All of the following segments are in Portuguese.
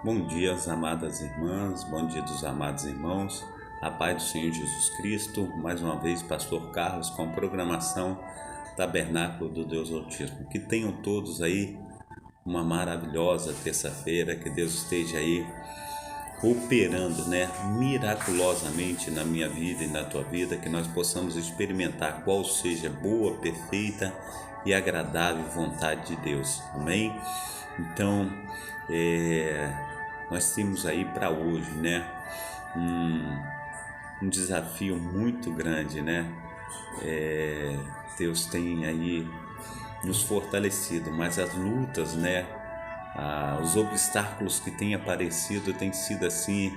Bom dia, amadas irmãs, bom dia dos amados irmãos, a paz do Senhor Jesus Cristo, mais uma vez, Pastor Carlos, com programação Tabernáculo do Deus Altíssimo. Que tenham todos aí uma maravilhosa terça-feira, que Deus esteja aí operando, miraculosamente na minha vida e na tua vida, que nós possamos experimentar qual seja boa, perfeita e agradável vontade de Deus, amém? Então, nós temos aí para hoje, um desafio muito grande, Deus tem aí nos fortalecido, mas as lutas, os obstáculos que têm aparecido têm sido assim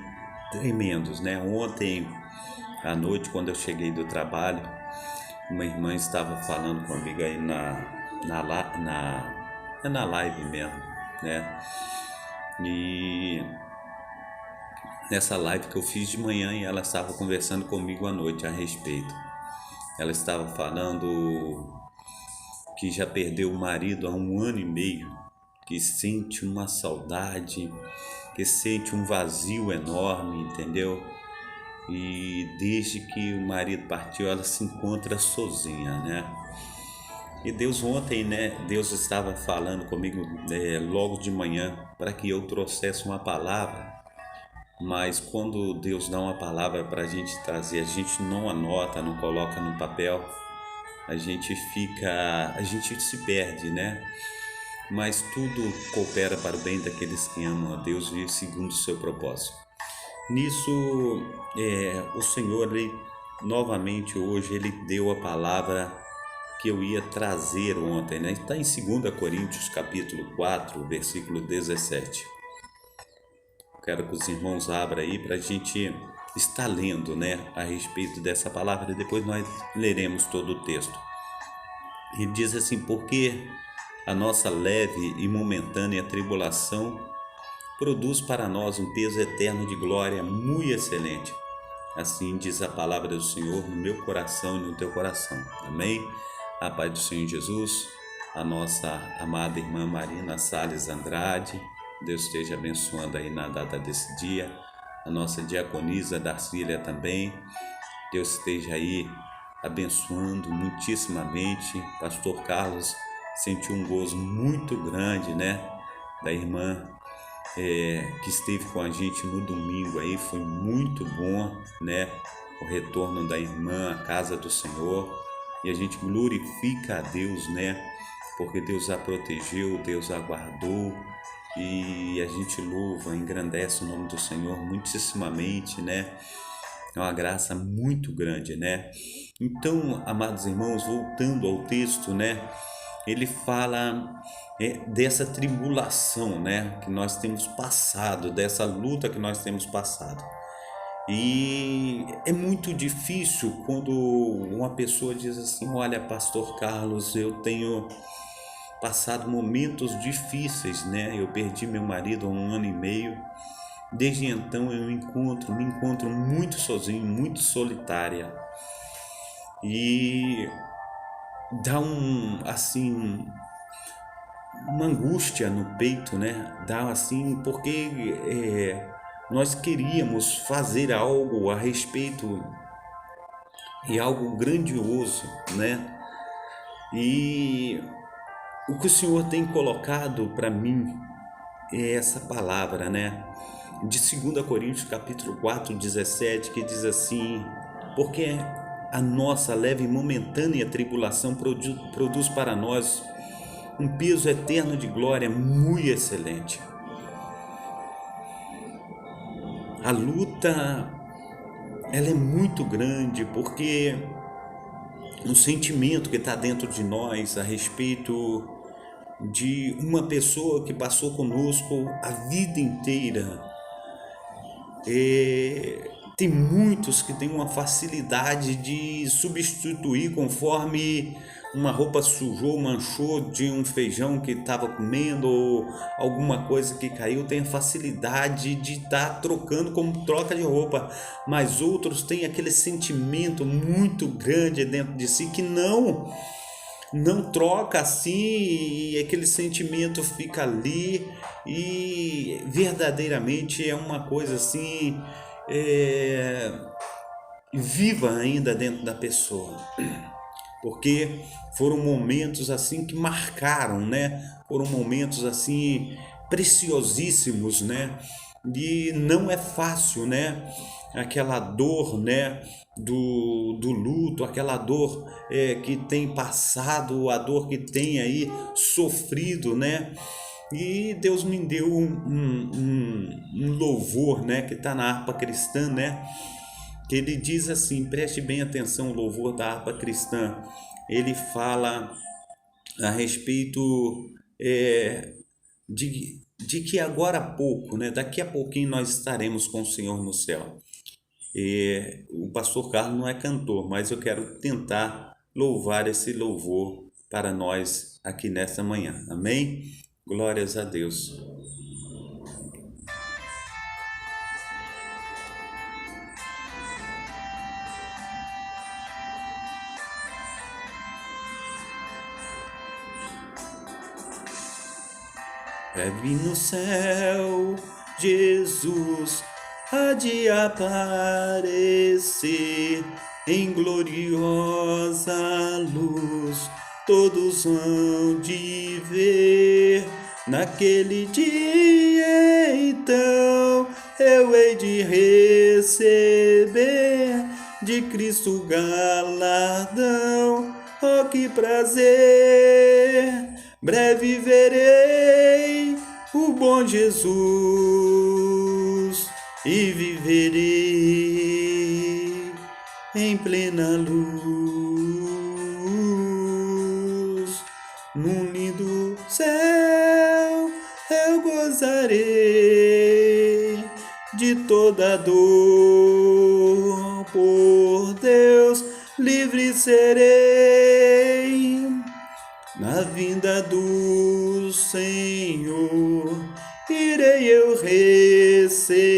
tremendos, Ontem à noite, quando eu cheguei do trabalho, uma irmã estava falando comigo aí na live mesmo, E nessa live que eu fiz de manhã, e ela estava conversando comigo à noite a respeito. Ela estava falando que já perdeu o marido há 1 ano e meio, que sente uma saudade, que sente um vazio enorme, entendeu? E desde que o marido partiu, ela se encontra sozinha, E Deus ontem, Deus estava falando comigo logo de manhã para que eu trouxesse uma palavra, mas quando Deus dá uma palavra para a gente trazer, a gente não anota, não coloca no papel, a gente se perde, Mas tudo coopera para o bem daqueles que amam a Deus e segundo o seu propósito. Nisso, o Senhor, novamente hoje, Ele deu a palavra que eu ia trazer ontem, Está em 2 Coríntios capítulo 4, versículo 17. Quero que os irmãos abram aí para a gente estar lendo, a respeito dessa palavra, e depois nós leremos todo o texto. Ele diz assim: porque a nossa leve e momentânea tribulação produz para nós um peso eterno de glória muito excelente. Assim diz a palavra do Senhor no meu coração e no teu coração. Amém? A paz do Senhor Jesus, a nossa amada irmã Marina Salles Andrade, Deus esteja abençoando aí na data desse dia. A nossa diaconisa Darcília também, Deus esteja aí abençoando muitíssimamente. Pastor Carlos sentiu um gozo muito grande, da irmã que esteve com a gente no domingo aí, foi muito bom, o retorno da irmã à casa do Senhor, e a gente glorifica a Deus, porque Deus a protegeu, Deus a guardou, e a gente louva, engrandece o nome do Senhor muitíssimamente, É uma graça muito grande, Então, amados irmãos, voltando ao texto, ele fala dessa tribulação, que nós temos passado, dessa luta que nós temos passado. E é muito difícil quando uma pessoa diz assim: olha, Pastor Carlos, eu tenho passado momentos difíceis, Eu perdi meu marido há 1 ano e meio. Desde então eu me encontro muito sozinho, muito solitária. E dá uma angústia no peito, Dá assim, porque nós queríamos fazer algo a respeito, e algo grandioso, E o que o Senhor tem colocado para mim é essa palavra, de 2 Coríntios capítulo 4, 17, que diz assim: porque a nossa leve e momentânea tribulação produz para nós um peso eterno de glória muito excelente. A luta, ela é muito grande, porque o sentimento que está dentro de nós a respeito de uma pessoa que passou conosco a vida inteira. Tem muitos que têm uma facilidade de substituir conforme uma roupa sujou, manchou de um feijão que estava comendo, ou alguma coisa que caiu, tem a facilidade de estar trocando como troca de roupa. Mas outros têm aquele sentimento muito grande dentro de si que não não troca assim, e aquele sentimento fica ali, e verdadeiramente é uma coisa assim, é, viva ainda dentro da pessoa, porque foram momentos assim que marcaram, né? Foram momentos assim preciosíssimos, né? E não é fácil, né? Aquela dor, né? Do luto, aquela dor que tem passado, a dor que tem aí sofrido, né? E Deus me deu um louvor, né? Que está na harpa cristã, né? Que ele diz assim, preste bem atenção, o louvor da harpa cristã. Ele fala a respeito de que agora há pouco, né, daqui a pouquinho nós estaremos com o Senhor no céu. O pastor Carlos não é cantor, mas eu quero tentar louvar esse louvor para nós aqui nesta manhã. Amém? Glórias a Deus. Breve no céu, Jesus há de aparecer em gloriosa luz. Todos hão de ver naquele dia, então eu hei de receber de Cristo galardão. Oh, que prazer! Breve verei o bom Jesus e viverei em plena luz. Num lindo céu eu gozarei de toda dor, por Deus livre serei. Na vinda do Senhor, irei eu receber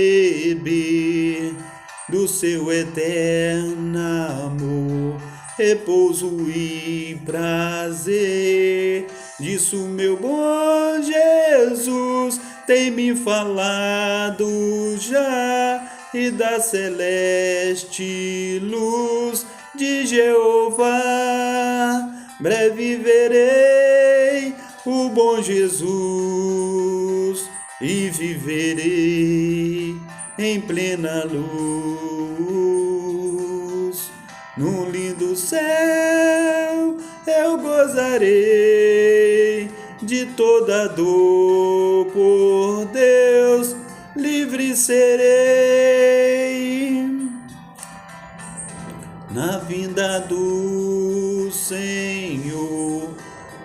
do seu eterno amor, repouso e prazer. Disso meu bom Jesus tem me falado já, e da celeste luz de Jeová. Breve verei o bom Jesus e viverei em plena luz. Num lindo céu eu gozarei de toda dor, por Deus livre serei. Na vinda do Senhor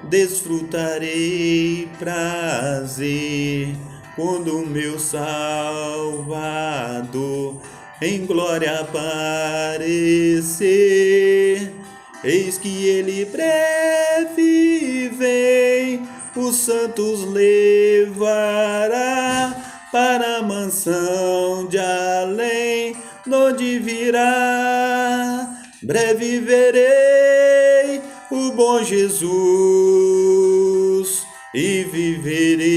desfrutarei prazer, quando o meu Salvador em glória aparecer. Eis que ele breve vem, os santos levará para a mansão de além, onde virá. Breve verei o bom Jesus e viverei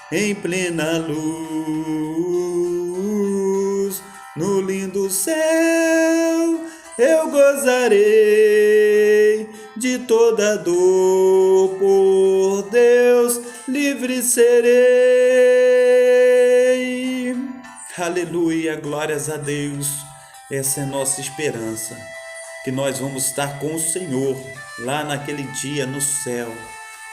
em plena luz. No lindo céu eu gozarei de toda dor, por Deus livre serei. Aleluia, glórias a Deus. Essa é a nossa esperança, que nós vamos estar com o Senhor lá naquele dia no céu.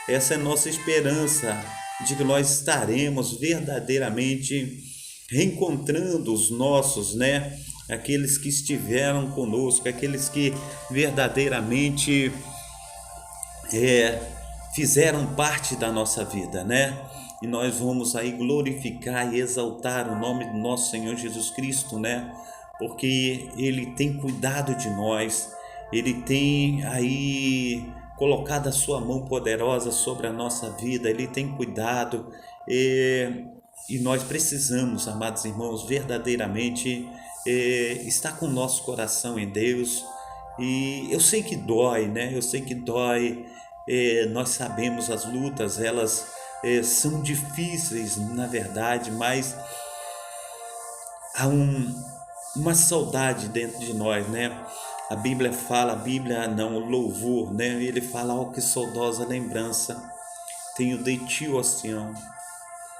Essa é a nossa esperança de que nós estaremos verdadeiramente reencontrando os nossos, né? Aqueles que estiveram conosco, aqueles que verdadeiramente fizeram parte da nossa vida, né? E nós vamos aí glorificar e exaltar o nome do nosso Senhor Jesus Cristo, né? Porque Ele tem cuidado de nós, Ele tem aí colocado a sua mão poderosa sobre a nossa vida, Ele tem cuidado, e nós precisamos, amados irmãos, verdadeiramente estar com o nosso coração em Deus E eu sei que dói, né? Eu sei que dói. Nós sabemos as lutas, elas são difíceis, na verdade, mas há uma saudade dentro de nós, né? A Bíblia fala, a Bíblia não, o louvor, né? Ele fala, ó, que saudosa lembrança tenho de ti, ó Sião,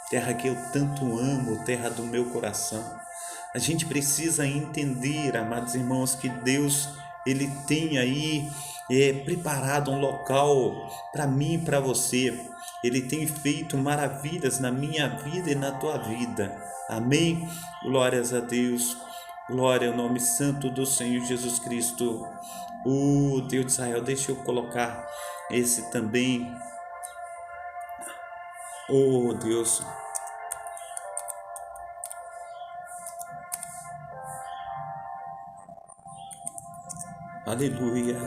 terra que eu tanto amo, terra do meu coração. A gente precisa entender, amados irmãos, que Deus, Ele tem aí preparado um local para mim e para você. Ele tem feito maravilhas na minha vida e na tua vida. Amém? Glórias a Deus. Glória ao nome santo do Senhor Jesus Cristo. O Deus de Israel, deixa eu colocar esse também. Oh Deus. Aleluia.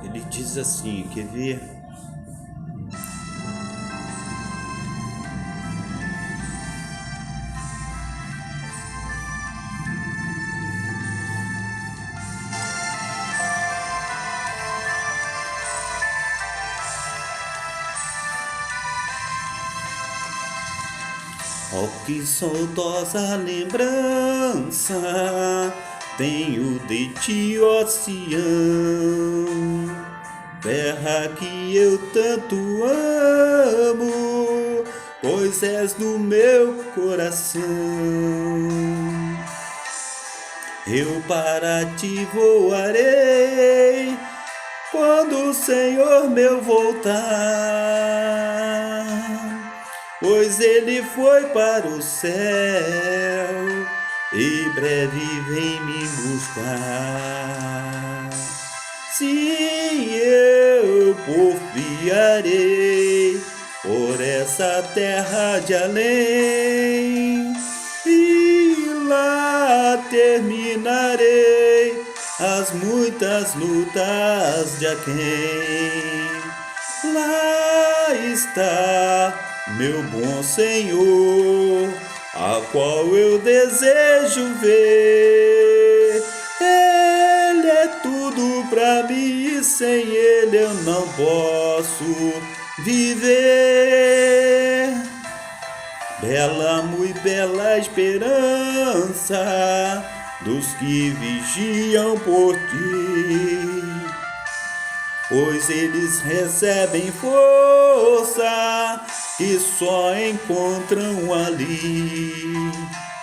Ele diz assim, quer ver? Oh, que saudosa lembrança tenho de ti, ó Sião, terra que eu tanto amo, pois és do meu coração. Eu para ti voarei quando o Senhor meu voltar, pois ele foi para o céu e breve vem me buscar. Sim, eu porfiarei por essa terra de além, e lá terminarei as muitas lutas de aquém. Lá está meu bom Senhor, a qual eu desejo ver. Ele é tudo pra mim e sem ele eu não posso viver. Bela, muito bela esperança dos que vigiam por ti, pois eles recebem força que só encontram ali.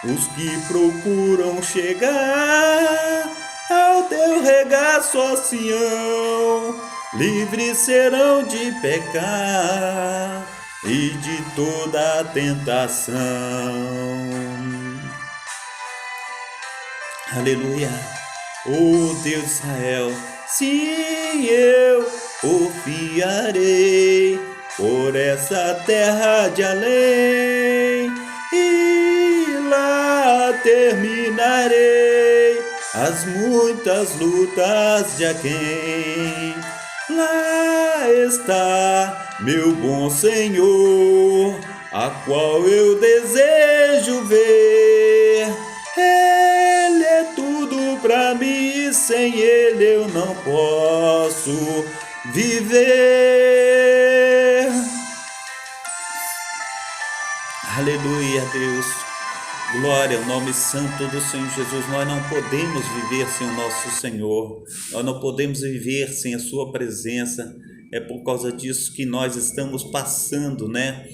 Os que procuram chegar ao teu regaço, ó Sião, livres serão de pecar e de toda a tentação. Aleluia. Oh Deus de Israel, sim, eu confiarei por essa terra de além, e lá terminarei as muitas lutas de aquém. Lá está meu bom Senhor, a qual eu desejo ver. Ele é tudo pra mim e sem ele eu não posso viver. Aleluia, Deus. Glória ao nome santo do Senhor Jesus. Nós não podemos viver sem o nosso Senhor. Nós não podemos viver sem a sua presença. É por causa disso que nós estamos passando, né?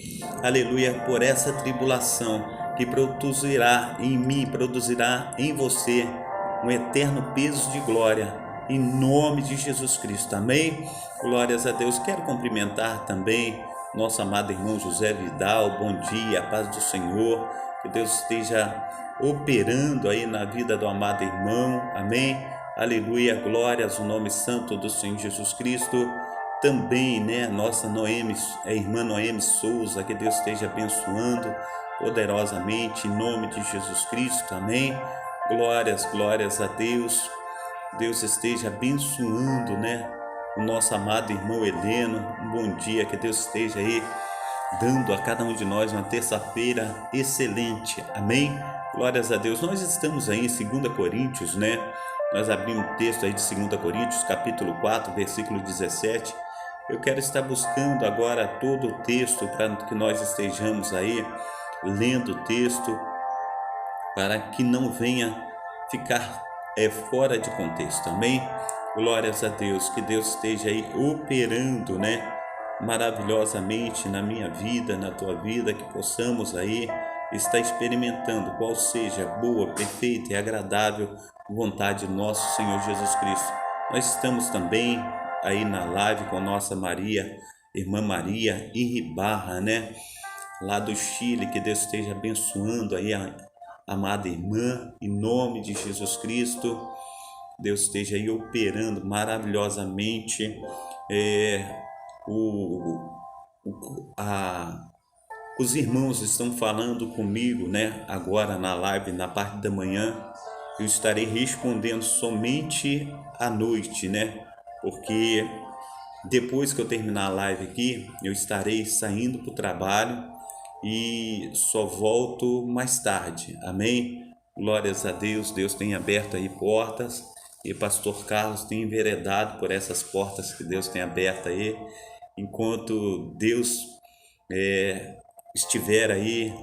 Aleluia, por essa tribulação que produzirá em mim, produzirá em você um eterno peso de glória, em nome de Jesus Cristo, amém? Glórias a Deus. Quero cumprimentar também nosso amado irmão José Vidal. Bom dia, a paz do Senhor, que Deus esteja operando aí na vida do amado irmão, amém? Aleluia, glórias ao nome santo do Senhor Jesus Cristo. Também, né, nossa Noemi, a irmã Noemi Souza, que Deus esteja abençoando poderosamente, em nome de Jesus Cristo, amém? Glórias a Deus. Deus esteja abençoando, né, o nosso amado irmão Heleno. Um bom dia, que Deus esteja aí dando a cada um de nós uma terça-feira excelente. Amém? Glórias a Deus. Nós estamos aí em 2 Coríntios, né? Nós abrimos o texto aí de 2 Coríntios, capítulo 4, versículo 17. Eu quero estar buscando agora todo o texto para que nós estejamos aí lendo o texto, para que não venha ficar fora de contexto. Amém? Glórias a Deus. Que Deus esteja aí operando, né? Maravilhosamente na minha vida, na tua vida, que possamos aí estar experimentando qual seja a boa, perfeita e agradável vontade do nosso Senhor Jesus Cristo. Nós estamos também aí na live com a nossa Maria, irmã Maria Iribarra, né? Lá do Chile. Que Deus esteja abençoando aí a amada irmã, em nome de Jesus Cristo. Deus esteja aí operando maravilhosamente. Os irmãos estão falando comigo, né? Agora na live, na parte da manhã, eu estarei respondendo somente à noite, né? Porque depois que eu terminar a live aqui, eu estarei saindo para o trabalho e só volto mais tarde. Amém? Glórias a Deus. Deus tem aberto aí portas e pastor Carlos tem enveredado por essas portas que Deus tem aberto aí. Enquanto Deus estiver aí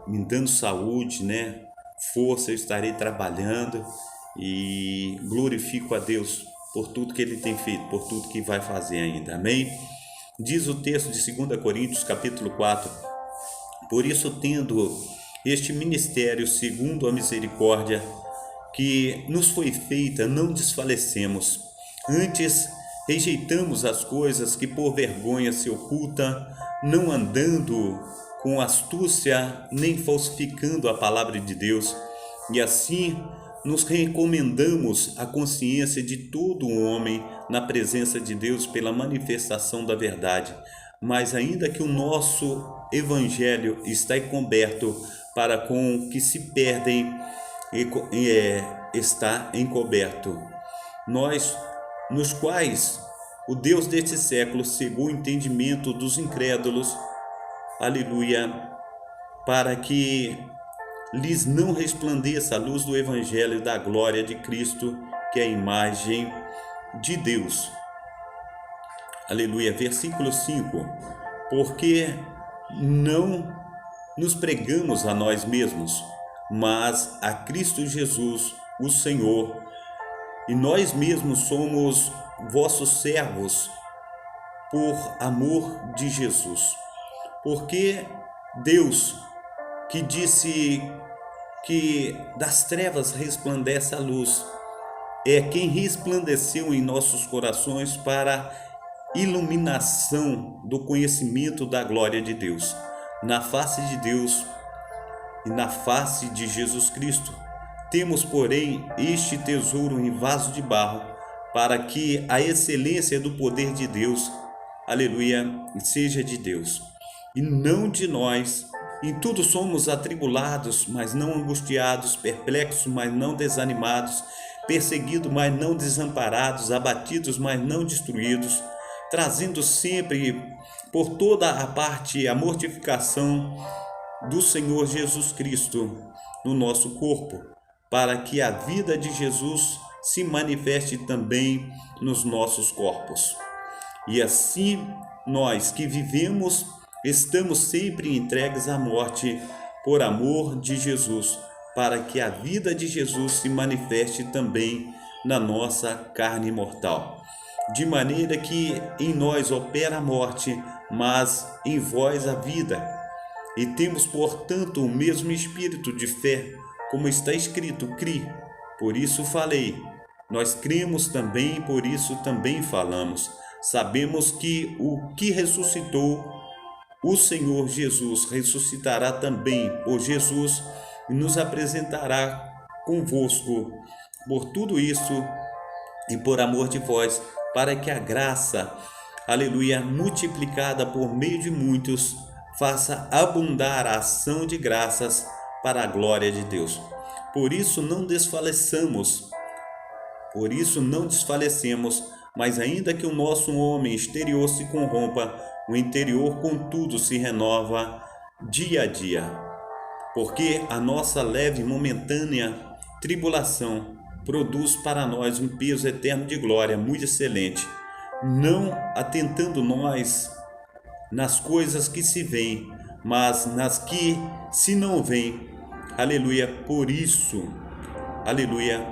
me dando saúde, né? Força, eu estarei trabalhando e glorifico a Deus por tudo que Ele tem feito, por tudo que vai fazer ainda. Amém? Diz o texto de 2 Coríntios, capítulo 4, por isso, tendo este ministério segundo a misericórdia que nos foi feita, não desfalecemos. Antes, rejeitamos as coisas que por vergonha se oculta, não andando com astúcia, nem falsificando a palavra de Deus, e assim nos recomendamos a consciência de todo um homem na presença de Deus pela manifestação da verdade. Mas ainda que o nosso evangelho está encoberto para com que se perdem, está encoberto, nós, nos quais o Deus deste século cegou o entendimento dos incrédulos, aleluia, para que lhes não resplandeça a luz do evangelho da glória de Cristo, que é a imagem de Deus. Aleluia. Versículo 5. Porque não nos pregamos a nós mesmos, mas a Cristo Jesus, o Senhor, e nós mesmos somos vossos servos por amor de Jesus. Porque Deus, que disse que das trevas resplandece a luz, é quem resplandeceu em nossos corações para iluminação do conhecimento da glória de Deus, na face de Deus e na face de Jesus Cristo. Temos, porém, este tesouro em vaso de barro, para que a excelência do poder de Deus, aleluia, seja de Deus, e não de nós. Em tudo somos atribulados, mas não angustiados, perplexos, mas não desanimados, perseguidos, mas não desamparados, abatidos, mas não destruídos, trazendo sempre por toda a parte a mortificação do Senhor Jesus Cristo no nosso corpo, para que a vida de Jesus se manifeste também nos nossos corpos. E assim nós que vivemos estamos sempre entregues à morte por amor de Jesus, para que a vida de Jesus se manifeste também na nossa carne mortal. De maneira que em nós opera a morte, mas em vós a vida. E temos, portanto, o mesmo espírito de fé, como está escrito, cri, por isso falei. Nós cremos também, por isso também falamos. Sabemos que o que ressuscitou o Senhor Jesus ressuscitará também por Jesus e nos apresentará convosco. Por tudo isso e por amor de vós, para que a graça, aleluia, multiplicada por meio de muitos, faça abundar a ação de graças para a glória de Deus. Por isso não desfalecemos, Mas ainda que o nosso homem exterior se corrompa, o interior, contudo, se renova dia a dia. Porque a nossa leve e momentânea tribulação produz para nós um peso eterno de glória muito excelente, não atentando nós nas coisas que se veem, mas nas que se não veem. Aleluia. Por isso, aleluia,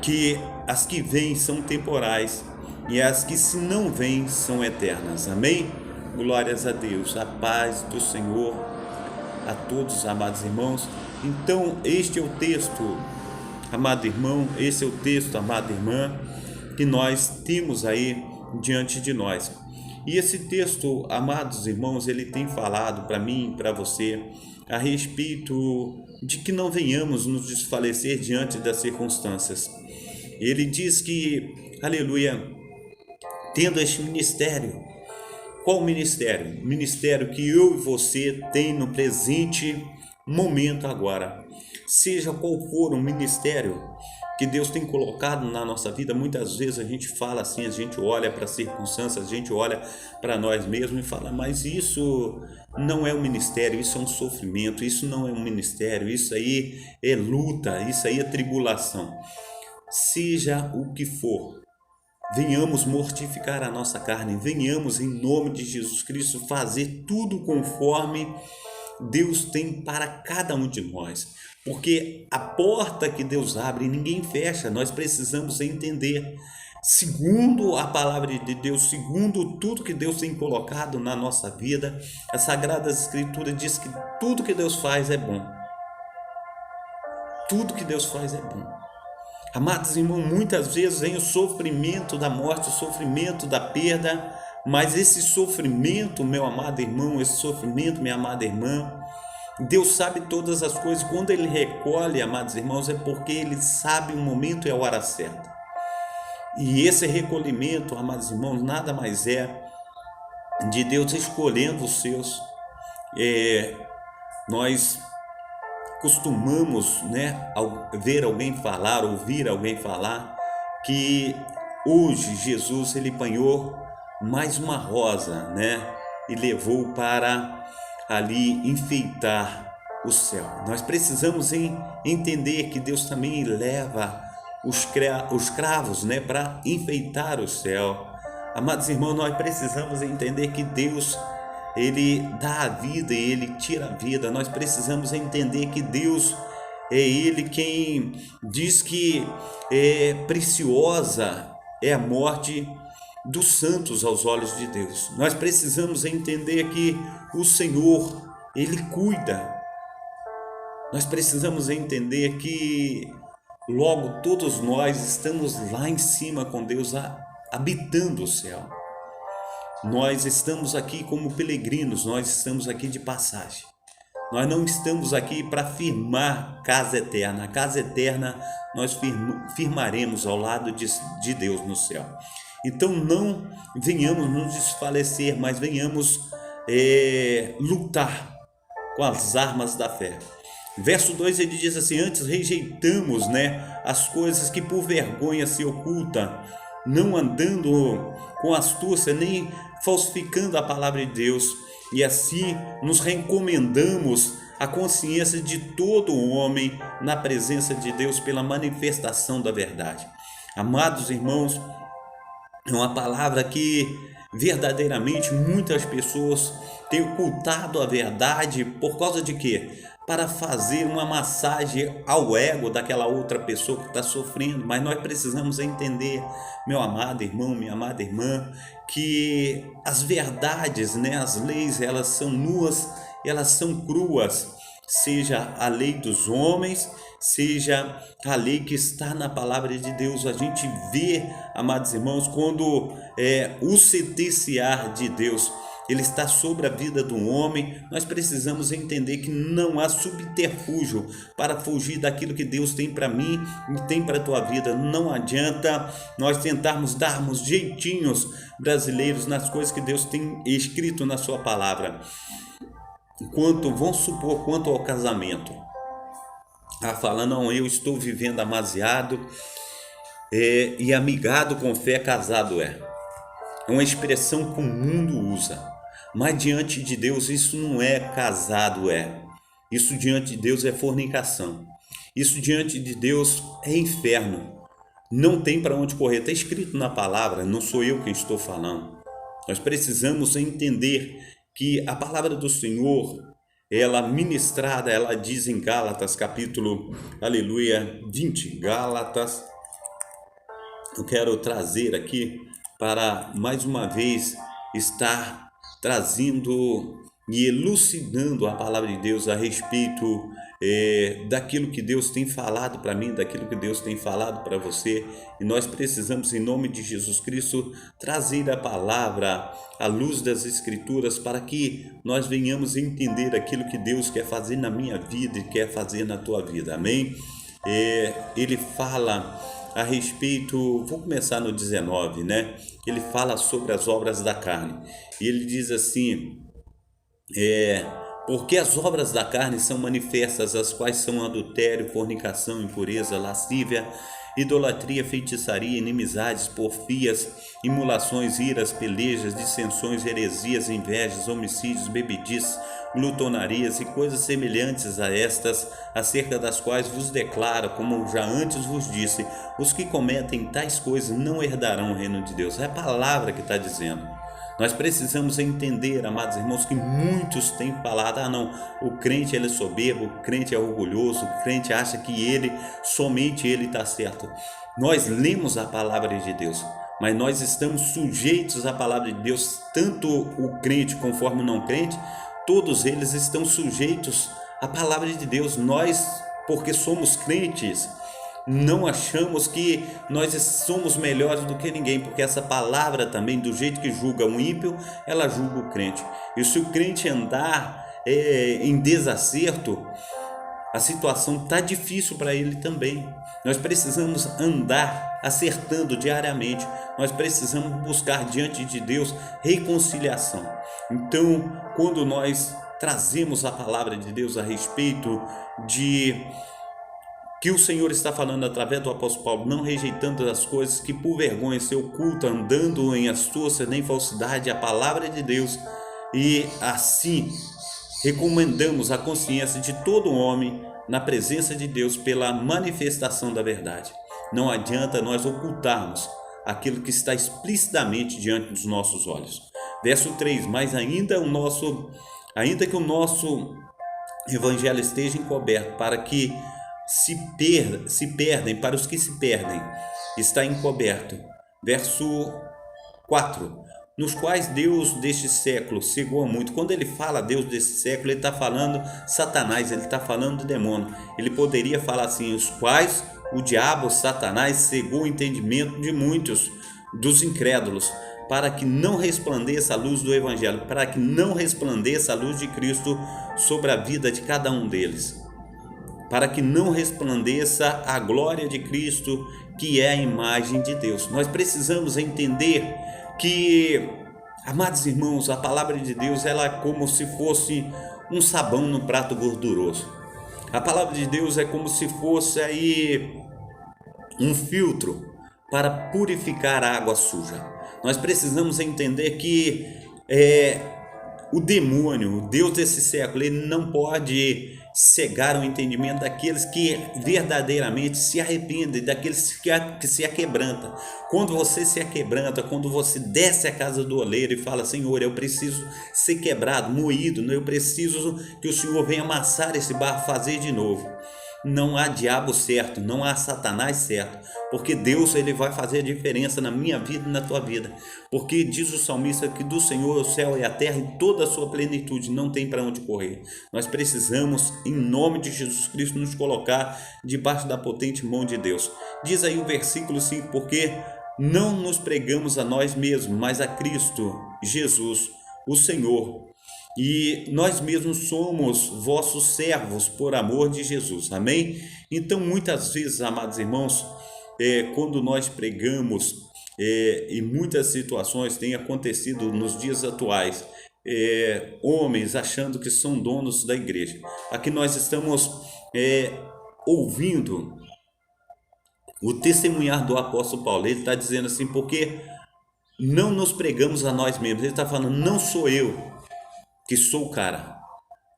que as que vêm são temporais e as que se não vêm são eternas. Amém? Glórias a Deus. A paz do Senhor a todos, amados irmãos. Então, este é o texto, amado irmão, esse é o texto, amada irmã, que nós temos aí diante de nós. E esse texto, amados irmãos, ele tem falado para mim, para você, a respeito de que não venhamos nos desfalecer diante das circunstâncias. Ele diz que, aleluia, tendo este ministério. Qual ministério? O ministério que eu e você tem no presente momento agora. Seja qual for o ministério que Deus tem colocado na nossa vida, muitas vezes a gente fala assim, a gente olha para as circunstâncias, a gente olha para nós mesmos e fala, mas isso não é um ministério, isso é um sofrimento, isso não é um ministério, isso aí é luta, isso aí é tribulação. Seja o que for, venhamos mortificar a nossa carne, venhamos em nome de Jesus Cristo fazer tudo conforme Deus tem para cada um de nós, porque a porta que Deus abre ninguém fecha, nós precisamos entender, segundo a palavra de Deus, segundo tudo que Deus tem colocado na nossa vida. As Sagradas Escrituras diz que tudo que Deus faz é bom, tudo que Deus faz é bom. Amados irmãos, muitas vezes vem o sofrimento da morte, o sofrimento da perda, mas esse sofrimento, meu amado irmão, esse sofrimento, minha amada irmã, Deus sabe todas as coisas. Quando Ele recolhe, amados irmãos, é porque Ele sabe o momento e a hora certa. E esse recolhimento, amados irmãos, nada mais é de Deus escolhendo os seus. Nós costumamos, ver alguém falar, ouvir alguém falar que hoje Jesus ele apanhou mais uma rosa, e levou para ali enfeitar o céu. Nós precisamos entender que Deus também leva os cravos, para enfeitar o céu. Amados irmãos, nós precisamos entender que Deus Ele dá a vida e Ele tira a vida. Nós precisamos entender que Deus é Ele quem diz que preciosa é a morte dos santos aos olhos de Deus. Nós precisamos entender que o Senhor, Ele cuida. Nós precisamos entender que logo todos nós estamos lá em cima com Deus, habitando o céu. Nós estamos aqui como peregrinos, nós estamos aqui de passagem. Nós não estamos aqui para firmar casa eterna. A casa eterna nós firmaremos ao lado de Deus no céu. Então não venhamos nos desfalecer, mas venhamos lutar com as armas da fé. Verso 2 ele diz assim: antes rejeitamos as coisas que por vergonha se ocultam, não andando com astúcia, nem falsificando a palavra de Deus, e assim nos recomendamos a consciência de todo homem na presença de Deus pela manifestação da verdade. Amados irmãos, é uma palavra que verdadeiramente muitas pessoas têm ocultado a verdade por causa de quê? Para fazer uma massagem ao ego daquela outra pessoa que está sofrendo. Mas nós precisamos entender, meu amado irmão, minha amada irmã, que as verdades, as leis, elas são nuas, elas são cruas, seja a lei dos homens, seja a lei que está na palavra de Deus. A gente vê, amados irmãos, quando o sentenciar de Deus ele está sobre a vida do homem, nós precisamos entender que não há subterfúgio para fugir daquilo que Deus tem para mim e tem para a tua vida. Não adianta nós tentarmos darmos jeitinhos brasileiros nas coisas que Deus tem escrito na sua palavra. Vamos supor, quanto ao casamento. Falando, não, eu estou vivendo demasiado, E amigado com fé, casado é. É uma expressão que o mundo usa. Mas diante de Deus isso não é casado é. Isso diante de Deus é fornicação. Isso diante de Deus é inferno. Não tem para onde correr. Está escrito na palavra, não sou eu quem estou falando. Nós precisamos entender que a palavra do Senhor, ela ministrada, ela diz em Gálatas, capítulo, aleluia, 20, Gálatas. Eu quero trazer aqui para, mais uma vez, estar trazendo e elucidando a palavra de Deus a respeito daquilo que Deus tem falado para mim, daquilo que Deus tem falado para você. E nós precisamos, em nome de Jesus Cristo, trazer a palavra à luz das Escrituras para que nós venhamos entender aquilo que Deus quer fazer na minha vida e quer fazer na tua vida. Amém? Ele fala a respeito, vou começar no 19, né? Ele fala sobre as obras da carne. E ele diz assim, porque as obras da carne são manifestas, as quais são adultério, fornicação, impureza, lascívia, idolatria, feitiçaria, inimizades, porfias, imulações, iras, pelejas, dissensões, heresias, invejas, homicídios, bebedices, glutonarias e coisas semelhantes a estas, acerca das quais vos declaro, como já antes vos disse, os que cometem tais coisas não herdarão o reino de Deus. É a palavra que está dizendo. Nós precisamos entender, amados irmãos, que muitos têm falado, não, o crente ele é soberbo, o crente é orgulhoso, o crente acha que somente ele está certo. Nós lemos a palavra de Deus, mas nós estamos sujeitos à palavra de Deus, tanto o crente conforme o não crente, todos eles estão sujeitos à palavra de Deus. Nós, porque somos crentes, não achamos que nós somos melhores do que ninguém, porque essa palavra também, do jeito que julga um ímpio, ela julga o crente. E se o crente andar em desacerto, a situação está difícil para ele também. Nós precisamos andar acertando diariamente, nós precisamos buscar diante de Deus reconciliação. Então, quando nós trazemos a palavra de Deus a respeito de que o Senhor está falando através do apóstolo Paulo, não rejeitando as coisas que por vergonha se ocultam, andando em astúcia nem falsidade, a palavra de Deus, e assim recomendamos a consciência de todo homem na presença de Deus pela manifestação da verdade. Não adianta nós ocultarmos aquilo que está explicitamente diante dos nossos olhos. Verso 3, mas ainda que o nosso evangelho esteja encoberto, para que se perdem, para os que se perdem, está encoberto. Verso 4, nos quais Deus deste século cegou muito. Quando ele fala Deus deste século, ele está falando Satanás, ele está falando do demônio. Ele poderia falar assim, os quais o diabo, Satanás, cegou o entendimento de muitos, dos incrédulos, para que não resplandeça a luz do evangelho, para que não resplandeça a luz de Cristo sobre a vida de cada um deles, para que não resplandeça a glória de Cristo, que é a imagem de Deus. Nós precisamos entender que, amados irmãos, a palavra de Deus ela é como se fosse um sabão no prato gorduroso. A palavra de Deus é como se fosse aí um filtro para purificar a água suja. Nós precisamos entender que o demônio, o Deus desse século, ele não pode cegar o entendimento daqueles que verdadeiramente se arrependem, daqueles que se aquebrantam. Quando você se aquebranta, quando você desce a casa do oleiro e fala, Senhor, eu preciso ser quebrado, moído, eu preciso que o Senhor venha amassar esse barro, fazer de novo. Não há diabo certo, não há Satanás certo, porque Deus ele vai fazer a diferença na minha vida e na tua vida, porque diz o salmista que do Senhor o céu e a terra e toda a sua plenitude, não tem para onde correr. Nós precisamos, em nome de Jesus Cristo, nos colocar debaixo da potente mão de Deus. Diz aí o versículo 5, porque não nos pregamos a nós mesmos, mas a Cristo Jesus, o Senhor, e nós mesmos somos vossos servos por amor de Jesus, amém? Então muitas vezes, amados irmãos, quando nós pregamos, em muitas situações tem acontecido nos dias atuais, homens achando que são donos da igreja. Aqui nós estamos ouvindo O testemunhar do apóstolo Paulo, ele está dizendo assim, porque não nos pregamos a nós mesmos. Ele está falando, não sou eu que sou o cara.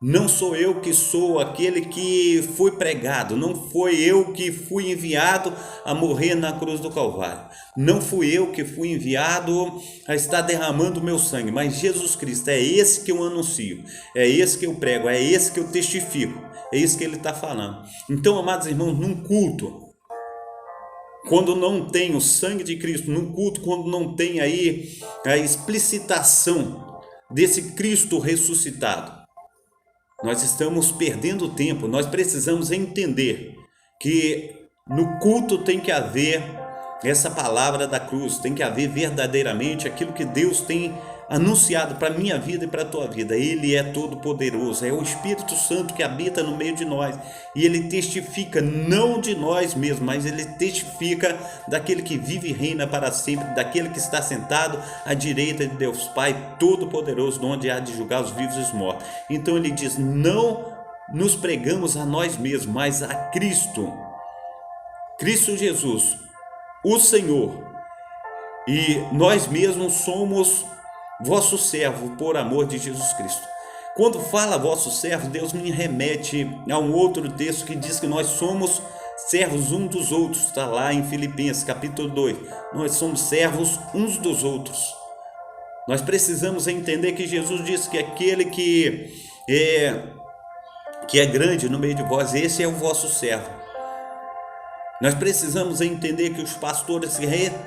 Não sou eu que sou aquele que foi pregado, não foi eu que fui enviado a morrer na cruz do Calvário, não fui eu que fui enviado a estar derramando o meu sangue, mas Jesus Cristo, é esse que eu anuncio, é esse que eu prego, é esse que eu testifico, é isso que ele está falando. Então, amados irmãos, num culto, quando não tem o sangue de Cristo, num culto, quando não tem aí a explicitação desse Cristo ressuscitado, nós estamos perdendo tempo. Nós precisamos entender que no culto tem que haver essa palavra da cruz, tem que haver verdadeiramente aquilo que Deus tem anunciado para a minha vida e para a tua vida. Ele é todo poderoso, é o Espírito Santo que habita no meio de nós, e ele testifica não de nós mesmos, mas ele testifica daquele que vive e reina para sempre, daquele que está sentado à direita de Deus Pai Todo-Poderoso, onde há de julgar os vivos e os mortos. Então ele diz, não nos pregamos a nós mesmos, mas a Cristo Jesus, o Senhor, e nós mesmos somos vosso servo por amor de Jesus Cristo. Quando fala vosso servo, Deus me remete a um outro texto que diz que nós somos servos uns dos outros. Está lá em Filipenses capítulo 2. Nós somos servos uns dos outros. Nós precisamos entender que Jesus disse que aquele que é grande no meio de vós, esse é o vosso servo. Nós precisamos entender que os pastores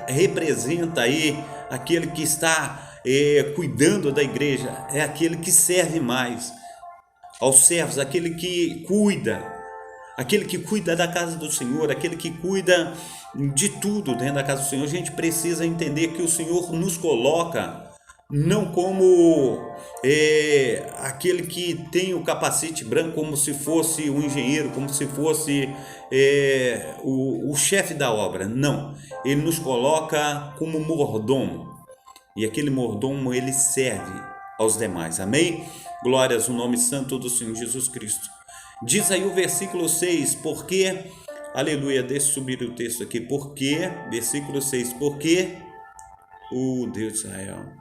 representam aí aquele que está cuidando da igreja, é aquele que serve mais aos servos, aquele que cuida da casa do Senhor, aquele que cuida de tudo dentro da casa do Senhor. A gente precisa entender que o Senhor nos coloca não como aquele que tem o capacete branco, como se fosse um engenheiro, como se fosse o chefe da obra. Não, ele nos coloca como mordomo, e aquele mordomo ele serve aos demais. Amém? Glórias ao nome santo do Senhor Jesus Cristo. Diz aí o versículo 6, porque, aleluia, deixa eu subir o texto aqui, porque, versículo 6, porque, Deus de Israel,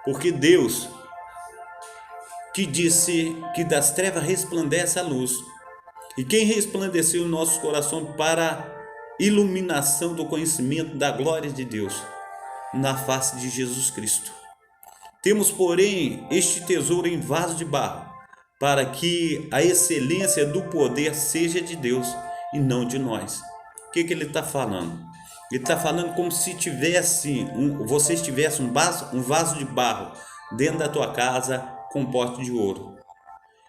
porque Deus, que disse que das trevas resplandece a luz, e quem resplandeceu em nossos corações para a iluminação do conhecimento da glória de Deus, na face de Jesus Cristo. Temos, porém, este tesouro em vaso de barro, para que a excelência do poder seja de Deus e não de nós. O que ele está falando? Ele está falando como se você tivesse um vaso de barro dentro da tua casa com um pote de ouro.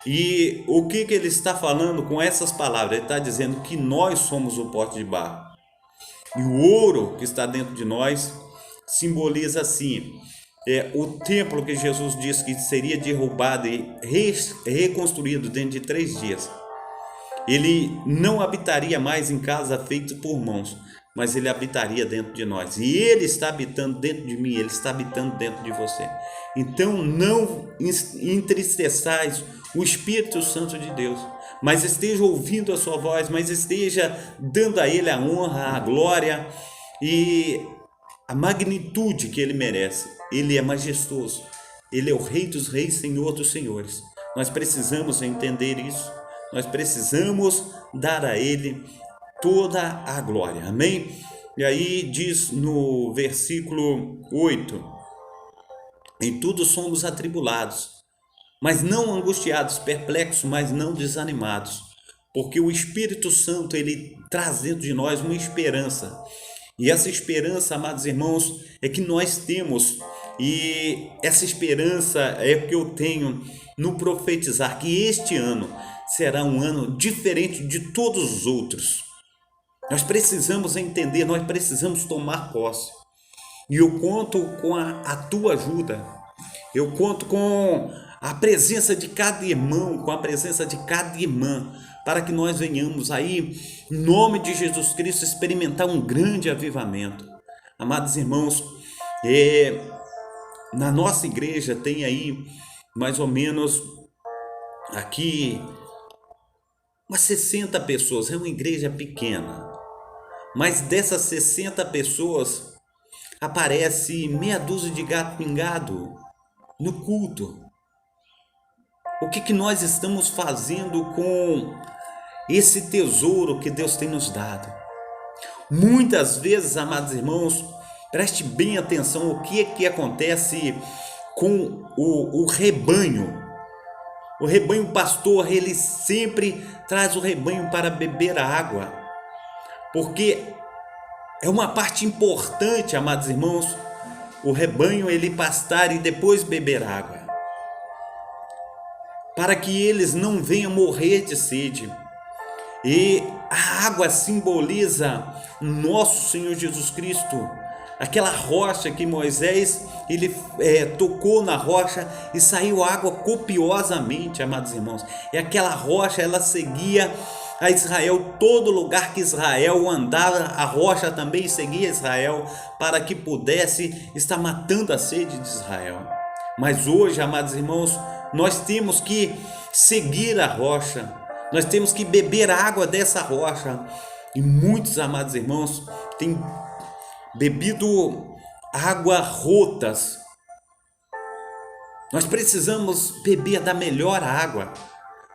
E o que ele está falando com essas palavras? Ele está dizendo que nós somos o pote de barro. E o ouro que está dentro de nós simboliza assim, o templo que Jesus disse que seria derrubado e reconstruído dentro de 3 dias. Ele não habitaria mais em casa feita por mãos, mas ele habitaria dentro de nós. E ele está habitando dentro de mim, ele está habitando dentro de você. Então não entristeçais o Espírito Santo de Deus, mas esteja ouvindo a sua voz, mas esteja dando a ele a honra, a glória e a magnitude que ele merece. Ele é majestoso, ele é o Rei dos Reis, Senhor dos Senhores. Nós precisamos entender isso, nós precisamos dar a ele toda a glória, amém? E aí diz no versículo 8, em tudo somos atribulados, mas não angustiados, perplexos, mas não desanimados, porque o Espírito Santo, ele traz dentro de nós uma esperança, e essa esperança, amados irmãos, é que nós temos, e essa esperança é que eu tenho no profetizar que este ano será um ano diferente de todos os outros. Nós precisamos entender, nós precisamos tomar posse. E eu conto com a tua ajuda, eu conto com a presença de cada irmão, com a presença de cada irmã, para que nós venhamos aí, em nome de Jesus Cristo, experimentar um grande avivamento. Amados irmãos, na nossa igreja tem aí mais ou menos aqui umas 60 pessoas, é uma igreja pequena. Mas dessas 60 pessoas, aparece meia dúzia de gato pingado no culto. O que nós estamos fazendo com esse tesouro que Deus tem nos dado? Muitas vezes, amados irmãos, preste bem atenção o que acontece com o rebanho. O rebanho pastor, ele sempre traz o rebanho para beber água, porque é uma parte importante, amados irmãos, o rebanho ele pastar e depois beber água, para que eles não venham morrer de sede. E a água simboliza nosso Senhor Jesus Cristo, aquela rocha que Moisés ele tocou na rocha e saiu água copiosamente, amados irmãos. E aquela rocha ela seguia a Israel, todo lugar que Israel andava, a rocha também seguia Israel, para que pudesse estar matando a sede de Israel. Mas hoje, amados irmãos, nós temos que seguir a rocha, nós temos que beber água dessa rocha. E muitos, amados irmãos, têm bebido água rotas. Nós precisamos beber da melhor água.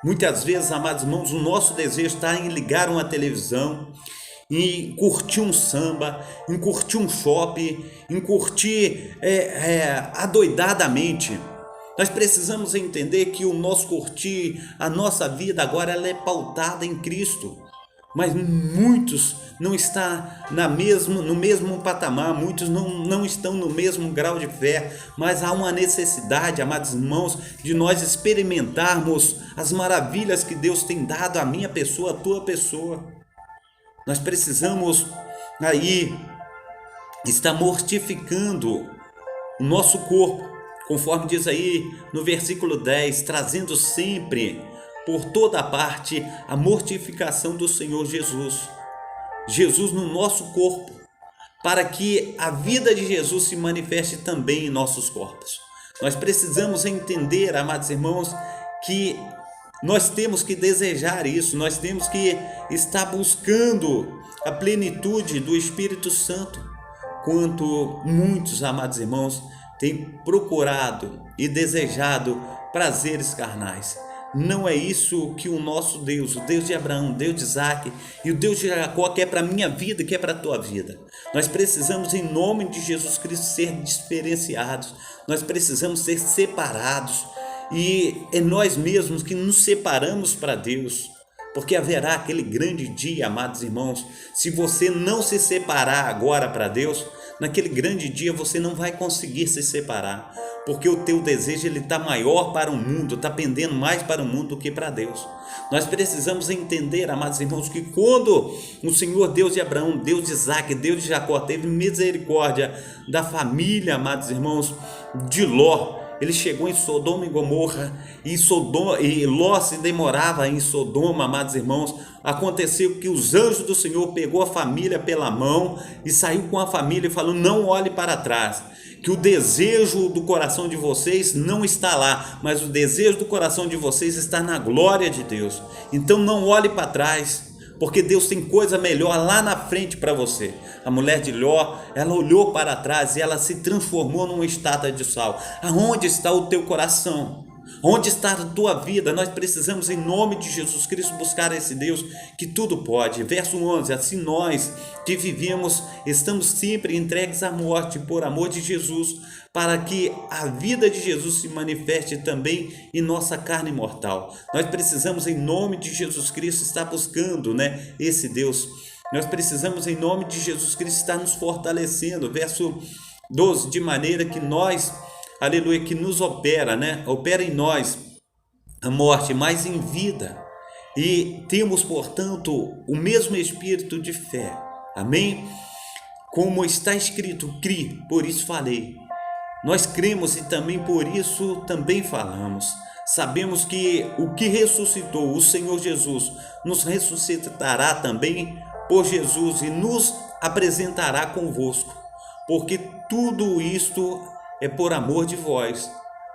Muitas vezes, amados irmãos, o nosso desejo está em ligar uma televisão, em curtir um samba, em curtir um shopping, em curtir adoidadamente. Nós precisamos entender que o nosso curtir, a nossa vida agora ela é pautada em Cristo. Mas muitos não estão no mesmo patamar, muitos não estão no mesmo grau de fé, mas há uma necessidade, amados irmãos, de nós experimentarmos as maravilhas que Deus tem dado à minha pessoa, à tua pessoa. Nós precisamos aí estar mortificando o nosso corpo, conforme diz aí no versículo 10, trazendo sempre por toda parte a mortificação do Senhor Jesus. Jesus no nosso corpo, para que a vida de Jesus se manifeste também em nossos corpos. Nós precisamos entender, amados irmãos, que nós temos que desejar isso, nós temos que estar buscando a plenitude do Espírito Santo, quanto muitos, amados irmãos, têm procurado e desejado prazeres carnais. Não é isso que o nosso Deus, o Deus de Abraão, o Deus de Isaac e o Deus de Jacó quer para a minha vida, quer para a tua vida. Nós precisamos, em nome de Jesus Cristo, ser diferenciados. Nós precisamos ser separados. E é nós mesmos que nos separamos para Deus. Porque haverá aquele grande dia, amados irmãos, se você não se separar agora para Deus, naquele grande dia você não vai conseguir se separar, porque o teu desejo está maior para o mundo, está pendendo mais para o mundo do que para Deus. Nós precisamos entender, amados irmãos, que quando o Senhor Deus de Abraão, Deus de Isaac, Deus de Jacó teve misericórdia da família, amados irmãos, de Ló, ele chegou em Sodoma e Gomorra, e Ló se demorava em Sodoma, amados irmãos. Aconteceu que os anjos do Senhor pegou a família pela mão e saiu com a família e falou: não olhe para trás, que o desejo do coração de vocês não está lá, mas o desejo do coração de vocês está na glória de Deus. Então não olhe para trás, porque Deus tem coisa melhor lá na frente para você. A mulher de Ló, ela olhou para trás e ela se transformou numa estátua de sal. Aonde está o teu coração? Onde está a tua vida? Nós precisamos, em nome de Jesus Cristo, buscar esse Deus que tudo pode. Verso 11, assim nós que vivemos, estamos sempre entregues à morte por amor de Jesus, para que a vida de Jesus se manifeste também em nossa carne mortal. Nós precisamos, em nome de Jesus Cristo, estar buscando, esse Deus. Nós precisamos, em nome de Jesus Cristo, estar nos fortalecendo. Verso 12, de maneira que nós, aleluia, que nos opera em nós a morte, mas em vida. E temos, portanto, o mesmo espírito de fé. Amém? Como está escrito, cri, por isso falei. Nós cremos e também por isso também falamos. Sabemos que o que ressuscitou o Senhor Jesus nos ressuscitará também por Jesus e nos apresentará convosco, porque tudo isto é por amor de vós,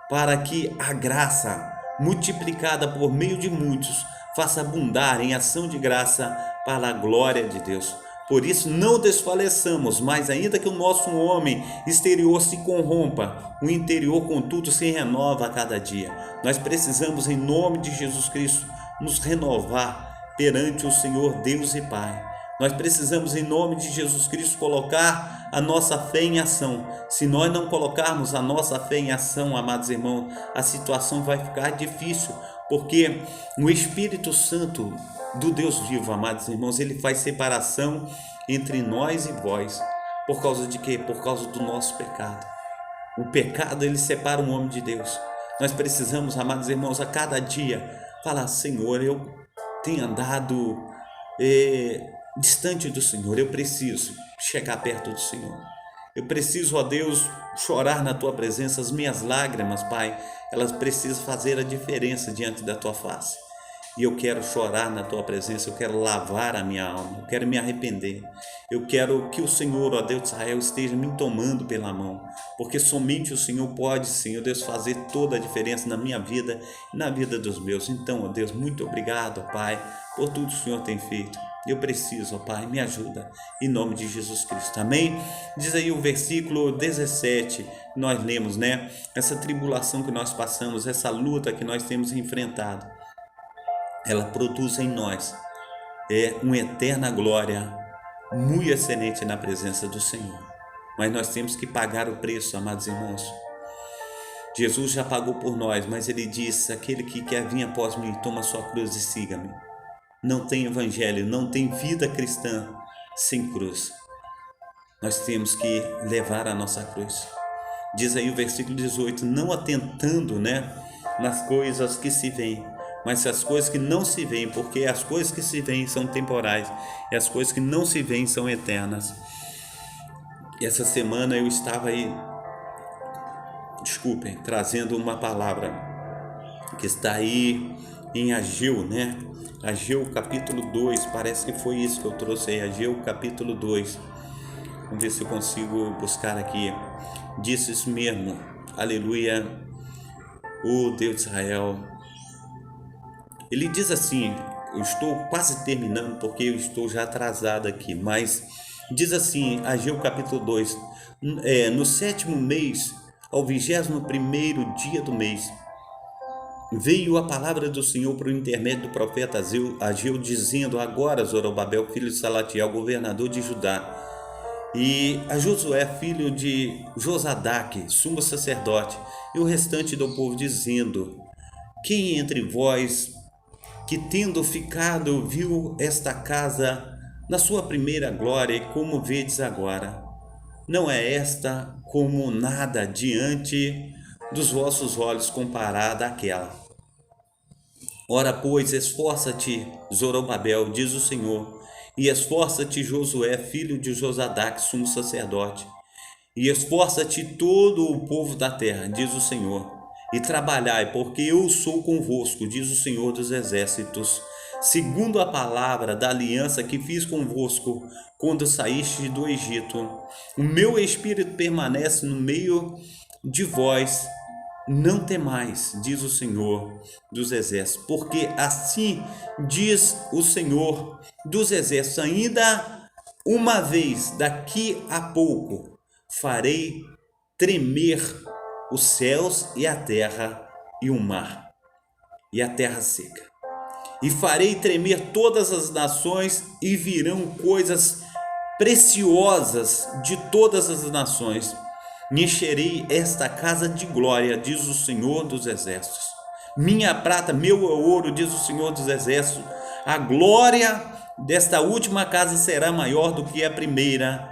para que a graça multiplicada por meio de muitos faça abundar em ação de graça para a glória de Deus. Por isso não desfaleçamos, mas ainda que o nosso homem exterior se corrompa, o interior contudo se renova a cada dia. Nós precisamos, em nome de Jesus Cristo, nos renovar perante o Senhor Deus e Pai. Nós precisamos, em nome de Jesus Cristo, colocar a nossa fé em ação. Se nós não colocarmos a nossa fé em ação, amados irmãos, a situação vai ficar difícil, porque o Espírito Santo do Deus vivo, amados irmãos, ele faz separação entre nós e vós. Por causa de quê? Por causa do nosso pecado. O pecado, ele separa o homem de Deus. Nós precisamos, amados irmãos, a cada dia falar: Senhor, eu tenho andado distante do Senhor, eu preciso chegar perto do Senhor. Eu preciso, ó Deus, chorar na Tua presença. As minhas lágrimas, Pai, elas precisam fazer a diferença diante da Tua face. E eu quero chorar na Tua presença, eu quero lavar a minha alma, eu quero me arrepender. Eu quero que o Senhor, ó Deus de Israel, esteja me tomando pela mão, porque somente o Senhor pode, Senhor Deus, fazer toda a diferença na minha vida e na vida dos meus. Então, ó Deus, muito obrigado, ó Pai, por tudo que o Senhor tem feito. Eu preciso, ó Pai, me ajuda, em nome de Jesus Cristo, amém? Diz aí o versículo 17, nós lemos, né? Essa tribulação que nós passamos, essa luta que nós temos enfrentado, ela produz em nós uma eterna glória, muito excelente na presença do Senhor. Mas nós temos que pagar o preço, amados irmãos. Jesus já pagou por nós, mas Ele disse: aquele que quer vir após mim, toma sua cruz e siga-me. Não tem evangelho, não tem vida cristã sem cruz. Nós temos que levar a nossa cruz. Diz aí o versículo 18: não atentando, nas coisas que se veem, mas as coisas que não se veem, porque as coisas que se veem são temporais e as coisas que não se veem são eternas. Essa semana eu estava aí, trazendo uma palavra que está aí em Ageu, Ageu capítulo 2, parece que foi isso que eu trouxe aí, Ageu capítulo 2. Vamos ver se eu consigo buscar aqui. Disse isso mesmo, aleluia, o Deus de Israel. Ele diz assim, eu estou quase terminando porque eu estou já atrasado aqui, mas diz assim, Ageu capítulo 2, no 7º mês, ao 21º dia do mês, veio a palavra do Senhor por intermédio do profeta Ageu, dizendo: agora, Zorobabel, filho de Salatiel, governador de Judá, e a Josué, filho de Josadaque, sumo sacerdote, e o restante do povo, dizendo: quem entre vós que, tendo ficado, viu esta casa na sua primeira glória, e como vedes agora, não é esta como nada diante dos vossos olhos comparada àquela? Ora, pois, esforça-te, Zorobabel, diz o Senhor, e esforça-te, Josué, filho de Josadaque, sumo sacerdote, e esforça-te todo o povo da terra, diz o Senhor, e trabalhai, porque eu sou convosco, diz o Senhor dos exércitos, segundo a palavra da aliança que fiz convosco quando saíste do Egito. O meu espírito permanece no meio de vós. Não temais, diz o Senhor dos exércitos, porque assim diz o Senhor dos exércitos: ainda uma vez, daqui a pouco, farei tremer os céus e a terra e o mar e a terra seca, e farei tremer todas as nações, e virão coisas preciosas de todas as nações. Encherei esta casa de glória, diz o Senhor dos exércitos. Minha prata, meu ouro, diz o Senhor dos exércitos. A glória desta última casa será maior do que a primeira,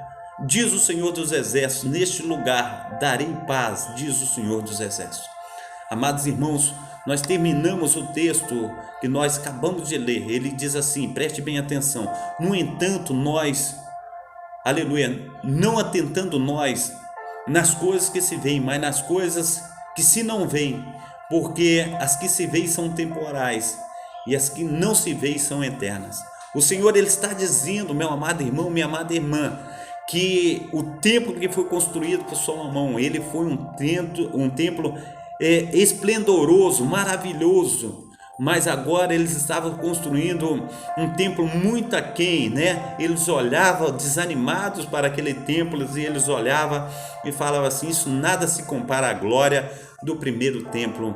diz o Senhor dos exércitos. Neste lugar darei paz, diz o Senhor dos exércitos. Amados irmãos, nós terminamos o texto que nós acabamos de ler. Ele diz assim, preste bem atenção: no entanto, nós, aleluia, não atentando nós nas coisas que se veem, mas nas coisas que se não veem, porque as que se veem são temporais e as que não se veem são eternas. O Senhor, Ele está dizendo, meu amado irmão, minha amada irmã, que o templo que foi construído por Salomão, ele foi um templo esplendoroso, maravilhoso, mas agora eles estavam construindo um templo muito aquém, né? Eles olhavam desanimados para aquele templo e eles olhavam e falavam assim: isso nada se compara à glória do primeiro templo.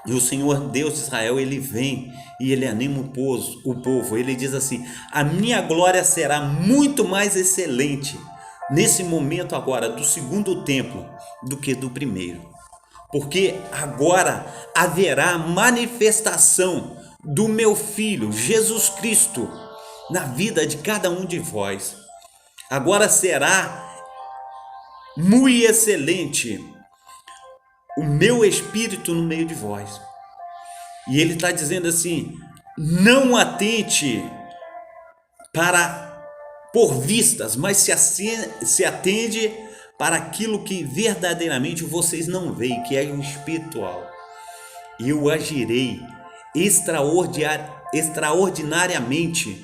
E o Senhor Deus de Israel, ele vem e ele anima o povo. Ele diz assim: a minha glória será muito mais excelente nesse momento agora do segundo templo do que do primeiro. Porque agora haverá manifestação do meu Filho Jesus Cristo na vida de cada um de vós. Agora será muito excelente o meu espírito no meio de vós. E ele está dizendo assim: não atente por vistas, mas se atende para aquilo que verdadeiramente vocês não veem, que é o espiritual. E eu agirei extraordinariamente,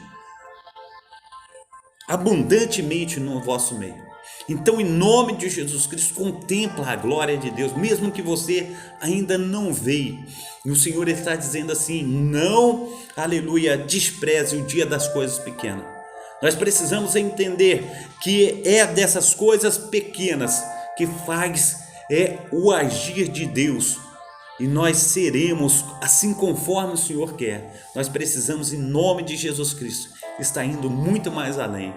abundantemente no vosso meio. Então, em nome de Jesus Cristo, contempla a glória de Deus, mesmo que você ainda não veja. E o Senhor está dizendo assim: não, aleluia, despreze o dia das coisas pequenas. Nós precisamos entender que é dessas coisas pequenas que faz o agir de Deus. E nós seremos assim conforme o Senhor quer. Nós precisamos, em nome de Jesus Cristo, estar indo muito mais além.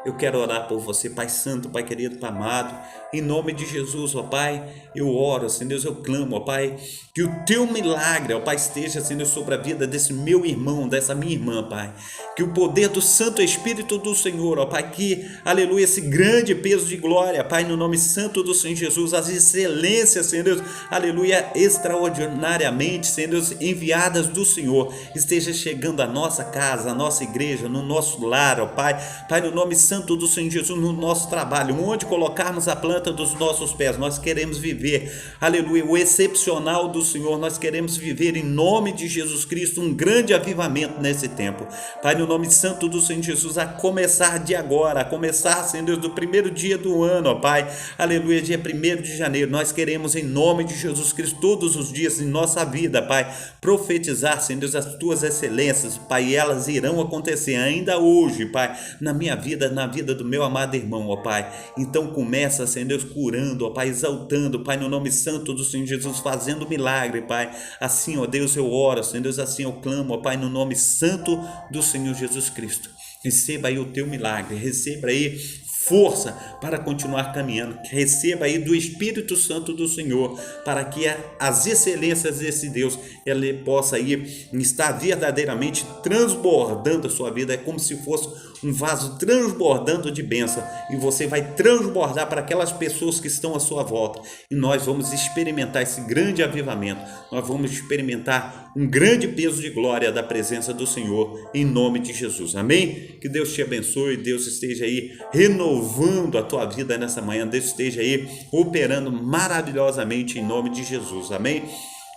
Eu quero orar por você, Pai Santo, Pai querido, Pai amado, em nome de Jesus, ó Pai, eu oro, Senhor Deus, eu clamo, ó Pai, que o Teu milagre, ó Pai, esteja, Senhor Deus, sobre a vida desse meu irmão, dessa minha irmã, Pai, que o poder do Santo Espírito do Senhor, ó Pai, que, aleluia, esse grande peso de glória, Pai, no nome santo do Senhor Jesus, as excelências, Senhor Deus, aleluia, extraordinariamente, Senhor Deus, enviadas do Senhor, esteja chegando à nossa casa, à nossa igreja, no nosso lar, ó Pai, Pai, no nome santo do Senhor Jesus, no nosso trabalho, onde colocarmos a planta dos nossos pés, nós queremos viver, aleluia, o excepcional do Senhor, nós queremos viver em nome de Jesus Cristo, um grande avivamento nesse tempo, Pai, no nome santo do Senhor Jesus, a começar de agora, a começar, Senhor Deus, do primeiro dia do ano, ó Pai, aleluia, dia 1º de janeiro, nós queremos em nome de Jesus Cristo, todos os dias em nossa vida, Pai, profetizar, Senhor Deus, as Tuas excelências, Pai, e elas irão acontecer ainda hoje, Pai, na minha vida, na vida do meu amado irmão, ó Pai. Então começa, Senhor Deus, curando, ó Pai, exaltando, Pai, no nome santo do Senhor Jesus, fazendo milagre, Pai. Assim, ó Deus, eu oro, Senhor Deus, assim eu clamo, ó Pai, no nome santo do Senhor Jesus Cristo. Receba aí o Teu milagre, receba aí força para continuar caminhando, receba aí do Espírito Santo do Senhor, para que as excelências desse Deus, ele possa aí estar verdadeiramente transbordando a sua vida, é como se fosse um vaso transbordando de bênção, e você vai transbordar para aquelas pessoas que estão à sua volta, e nós vamos experimentar esse grande avivamento, nós vamos experimentar um grande peso de glória da presença do Senhor, em nome de Jesus, amém? Que Deus te abençoe, Deus esteja aí renovando a tua vida nessa manhã, Deus esteja aí operando maravilhosamente em nome de Jesus, amém?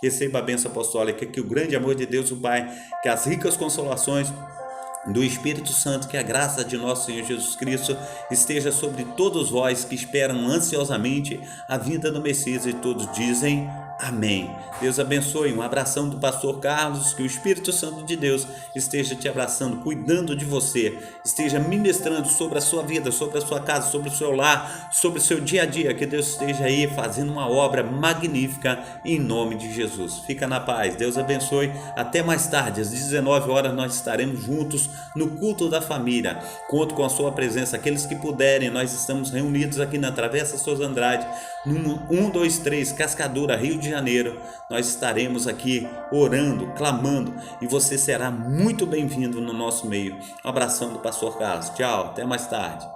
Receba a bênção apostólica, que o grande amor de Deus, o Pai, que as ricas consolações do Espírito Santo, que a graça de nosso Senhor Jesus Cristo esteja sobre todos vós que esperam ansiosamente a vinda do Messias, e todos dizem amém. Deus abençoe, um abração do pastor Carlos, que o Espírito Santo de Deus esteja te abraçando, cuidando de você, esteja ministrando sobre a sua vida, sobre a sua casa, sobre o seu lar, sobre o seu dia a dia, que Deus esteja aí fazendo uma obra magnífica em nome de Jesus. Fica na paz, Deus abençoe, até mais tarde, às 19 horas nós estaremos juntos no culto da família. Conto com a sua presença, aqueles que puderem, nós estamos reunidos aqui na Travessa Souza Andrade, no 123 Cascadura, Rio de Janeiro. Nós estaremos aqui orando, clamando, e você será muito bem-vindo no nosso meio. Um abração do pastor Carlos, tchau, até mais tarde.